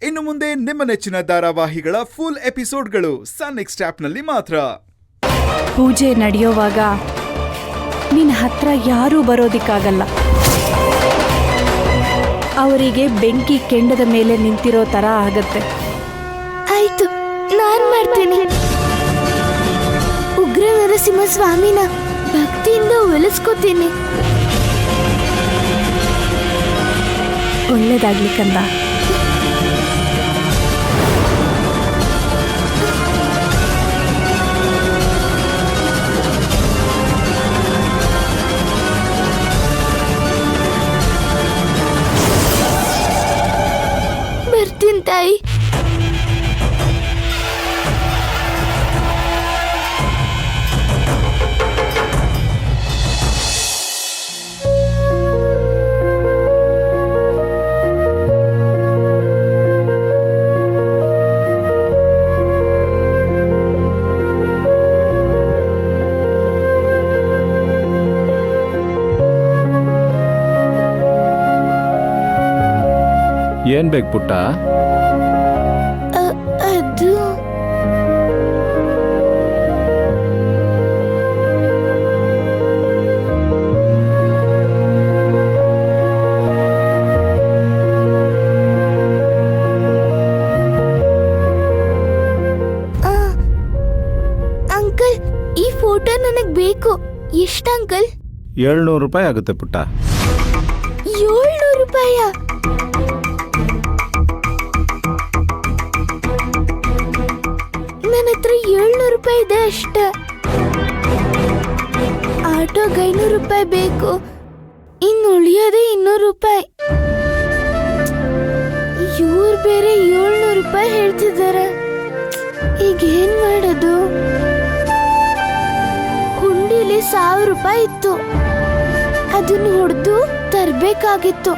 ಇನ್ನು ಮುಂದೆ ನಿಮ್ಮ ನೆಚ್ಚಿನ ಧಾರಾವಾಹಿಗಳ ಫುಲ್ ಎಪಿಸೋಡ್ಗಳು ಸನ್ ನೆಕ್ಸ್ಟ್ ಆಪ್ನಲ್ಲಿ ಮಾತ್ರ. ಪೂಜೆ ನಡೆಯೋವಾಗ ನಿನ್ನ ಹತ್ರ ಯಾರೂ ಬರೋದಿಕ್ಕಾಗಲ್ಲ. ಅವರಿಗೆ ಬೆಂಕಿ ಕೆಂಡದ ಮೇಲೆ ನಿಂತಿರೋ ತರ ಆಗತ್ತೆ. ಆಯ್ತು, ನಾನ್ ಮಾಡ್ತೇನೆ. ಉಗ್ರ ನರಸಿಂಹ ಸ್ವಾಮಿನ ಭಕ್ತಿಯಿಂದ ಒಲಿಸ್ಕೋತೀನಿ. ಒಳ್ಳೇದಾಗ್ಲಿ ಕಂದ. ಬರ್ತೀನಿ ತಾಯಿ. ಏನ್ ಬೇಕು ಪುಟ್ಟ? ಅದು ಅಂಕಲ್, ಈ ಫೋಟೋ ನನಗ್ ಬೇಕು. ಎಷ್ಟು ಅಂಕಲ್? 700 ರೂಪಾಯಿ ಆಗುತ್ತೆ ಪುಟ್ಟ. 700 ರೂಪಾಯ? ನನ್ನ ಹತ್ರ 700 ರೂಪಾಯಿ ಇದೆ ಅಷ್ಟೇ. ಆಟೋಗೆ 500 ರೂಪಾಯಿ ಬೇಕು. ಇನ್ನು ಉಳಿಯೋದೇ 200 ರೂಪಾಯಿ. ಇವ್ರು ಬೇರೆ 700 ರೂಪಾಯಿ ಹೇಳ್ತಿದ್ದಾರೆ. ಈಗ ಏನ್ ಮಾಡೋದು? ಹುಂಡಿಲಿ 1000 ರೂಪಾಯಿ ಇತ್ತು. ಅದನ್ನು ಹೊಡೆದು ತರ್ಬೇಕಾಗಿತ್ತು.